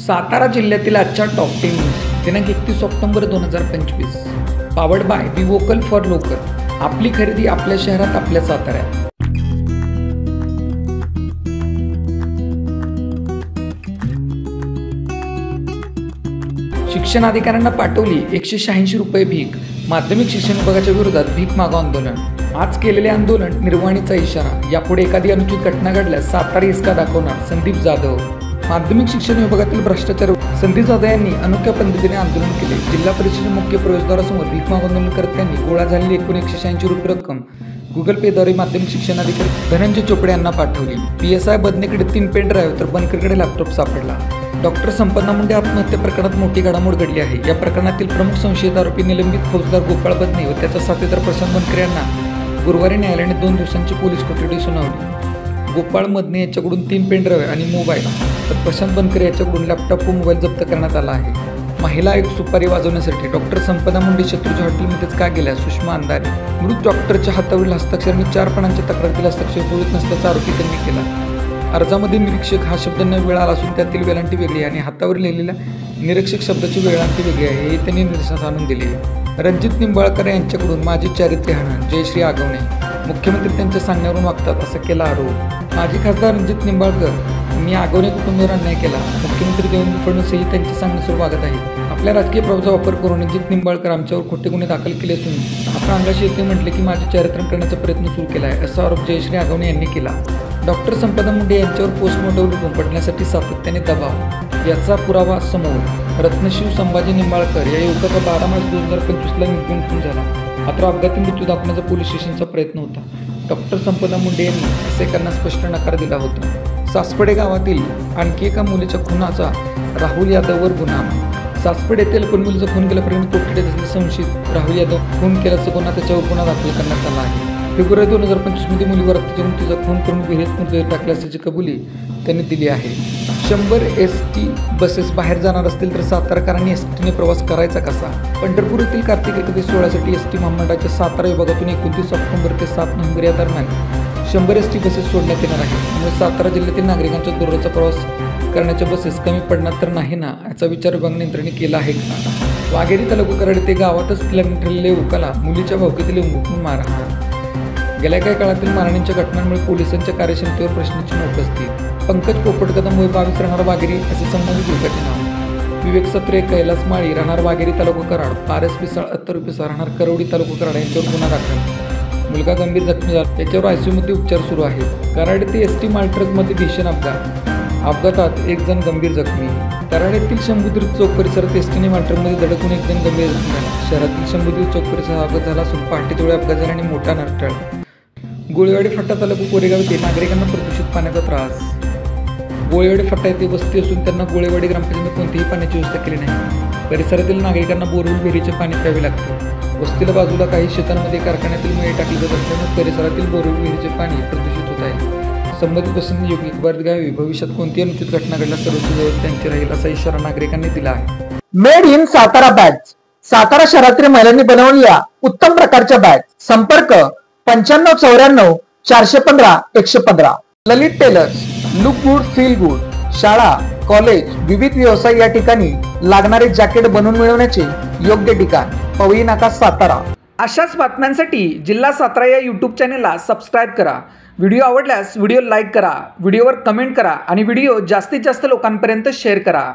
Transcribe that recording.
सातारा जिल्ह्यातील आजच्या top 10 news दिनांक 31 October 2025 powered by be vocal for local. आपली खरेदी आपल्या शहरात, आपल्या साताऱ्यात। शिक्षण अधिकाऱ्यांना पाठवली 186 रुपये भीक। माध्यमिक शिक्षण विभागाच्या विरोधात भीक मागो आंदोलन। आज केलेले आंदोलन निर्वाणीचा इशारा। यापुढे एखादी अनुचित घटना घडल्यास सातारा इसका दाखवणार संदीप जाधव। माध्यमिक शिक्षण विभागातील भ्रष्टाचार संदीप जाधव यांनी अनोख्या पद्धतीने आंदोलन केले। जिल्हा परिषदेच्या मुख्य प्रवेशद्वारासमोर भीक मागो आंदोलनकर्त्यांनी गोळा झालेली एकूण 186 रुपये रक्कम गुगल पेद्वारे माध्यमिक शिक्षण अधिकारी धनंजय चोपडे यांना पाठवली। PSI बदनेकडे 3 पेन ड्राईव्ह तर बनकरकडे लॅपटॉप सापडला। डॉक्टर संपदा मुंडे आत्महत्या प्रकरणात मोठी घडामोड घडली आहे। या प्रकरणातील प्रमुख संशयित आरोपी निलंबित फौजदार गोपाळ बदने व त्याचा साथीदार प्रशांत बनकर यांना गुरुवारी न्यायालयाने 2 दिवसांची पोलीस कोठडी सुनावली। गोपाळ मदने याच्याकडून 3 पेन ड्राईव्ह आणि मोबाईल तर प्रशांत बनकर याच्याकडून लॅपटॉप व मोबाईल जप्त करण्यात आला आहे। महिला आयोग सुपारी वाजवण्यासाठी डॉक्टर संपदा मुंडे शत्रूच्या हॉटेलमध्येच का गेल्या? सुषमा अंधारे। मृत डॉक्टरच्या हातावरील हस्ताक्षर आणि 4 पानांच्या तक्रारीतील हस्ताक्षर जुळत नसल्याचा आरोपी त्यांनी केला। अर्जामध्ये निरीक्षक हा शब्द न वेळा असून त्यातील वेलांटी वेगळी आणि हातावर लिहिलेल्या निरीक्षक शब्दाची वेळांटी वेगळी आहे हे त्यांनी निदर्शनास आणून दिले। रणजित निंबाळकर यांच्याकडून माझे चारित्र्य हनन। जयश्री आगवणे। मुख्यमंत्री त्यांच्या सांगण्यावरून वागतात असा केला आरोप। माजी खासदार रणजित निंबाळकर मी आगवणे कुटुंबावर अन्याय केला। मुख्यमंत्री देवेंद्र फडणवीसही त्यांच्या सांगण्यासोबत वागत आहेत। आपल्या राजकीय प्रभावाचा वापर करून रणजित निंबाळकर आमच्यावर खोटे गुन्हे दाखल केले असून आपण अंगाशी येते म्हटले की माझे चारित्र्य करण्याचा प्रयत्न सुरू केला आहे असा आरोप जयश्री आगवणे यांनी केला। डॉक्टर संपदा मुंडे यांच्यावर पोस्टमॉर्टम पडण्यासाठी सातत्याने दबाव याचा पुरावा समोर। रत्नशिव संभाजी निंबाळकर या युवकाचा 12 मार्च 2025 मृत्यू झाला। मात्र अपघाती मृत्यू दाखवण्याचा पोलीस स्टेशनचा प्रयत्न होता। डॉक्टर संपदा मुंडे यांनी असे करण्यास स्पष्ट नकार दिला होता। सासपडे गावातील आणखी एका मुलीच्या खुनाचा राहुल यादववर गुन्हा। सासपड येथील मुलीचा खून केल्याप्रकरणी कोठडीत असलेले संशयित राहुल यादव खून केल्याचा गुन्हा त्याच्यावर गुन्हा दाखल करण्यात आला आहे। फेब्रुवारी 2025 मध्ये मुलीवर अत्याचार करून तिचा खून करून विहिरीत मृतदेह टाकला असल्याची कबुली त्यांनी दिली आहे। 100 ST बसेस बाहेर जाणार असतील तर सातारकरांनी STने प्रवास करायचा कसा? पंढरपूर येथील कार्तिक एकादशी सोहळ्यासाठी ST महामंडळाच्या सातारा विभागातून 29 ऑक्टोबर ते 7 नोव्हेंबर या दरम्यान 100 ST बसेस सोडण्यात येणार आहेत। त्यामुळे सातारा जिल्ह्यातील नागरिकांच्या दररोजचा प्रवास करण्याच्या बसेस कमी पडणार तर नाही ना याचा विचार विभाग यंत्रणेने केला आहे का? वाघेरी तालुका कराड येथे गावातच लग्न ठरलेल्या युवकाला मुलीच्या भावकीतील उंगून मारहाण। गेल्या काही काळातील मारहाणीच्या घटनांमुळे पोलिसांच्या कार्यक्षमतेवर प्रश्नचिन्ह उपस्थित। पंकज पोपट कदम वय 22 राहणार वाघेरी असे संबंधित युवकाचे नाव। विवेक सत्रे कैलास माळी राहणार वाघेरी तालुका कराड, पारस पिसाळ अत्तर पिसाळ राहणार करवडी तालुका कराड यांच्यावर गुन्हा दाखल। मुलगा गंभीर जखमी झाला, त्याच्यावर ICU मध्ये उपचार सुरू आहेत। कराड येथे ST मालट्रकमध्ये भीषण अपघात, अपघातात 1 जण गंभीर जखमी। कराड येथील शंभूतीर्थ चौक परिसरात STने मालट्रकमध्ये धडकून 1 जण गंभीर जखमी झाला। शहरातील शंभूतीर्थ चौक परिसरात अपघात झाला असून पहाटे तेवढे अपघात झाला आणि मोठा नरटळ। गोळेवाडी फट्टा तालुका कोरेगाव येथे नागरिकांना प्रदूषित पाण्याचा त्रास। गोळेवाडी फट्टा येथे वस्ती असून त्यांना गोळेवाडी ग्रामपंचायतीने कोणतीही पाण्याची व्यवस्था केली नाही। परिसरातील नागरिकांना बोरवेल विहिरीचे पाणी प्यावे लागते। वस्तीला बाजूला काही शेतांमध्ये कारखान्यातील मेळ टाकली जात असल्यामुळे परिसरातील बोरवेल विहिरीचे पाणी प्रदूषित होत आहे। संबंधित वस्तींनी योग्य खबर द्यावी। भविष्यात कोणतीही अनुचित घटना घडल्यास सर्वोच्च त्यांची राहील असा इशारा नागरिकांनी दिला आहे। Made in Satara bags. Satara शहरातील महिलांनी बनवलेल्या उत्तम प्रकारच्या बॅग। संपर्क 9594 415 115। Lalit tailors, look good feel good. शाळा, कॉलेज, विविध व्यवसाय या ठिकाणी लागणारे जॅकेट बनवून मिळवण्याचे योग्य ठिकाण पवई नाका सातारा। अशाच बातम्यांसाठी जिल्हा सातारा या YouTube चॅनेलला सबस्क्राईब करा। व्हिडिओ आवडल्यास व्हिडिओ लाईक करा, व्हिडिओवर कमेंट करा आणि व्हिडिओ जास्तीत जास्त लोकांपर्यंत शेअर करा।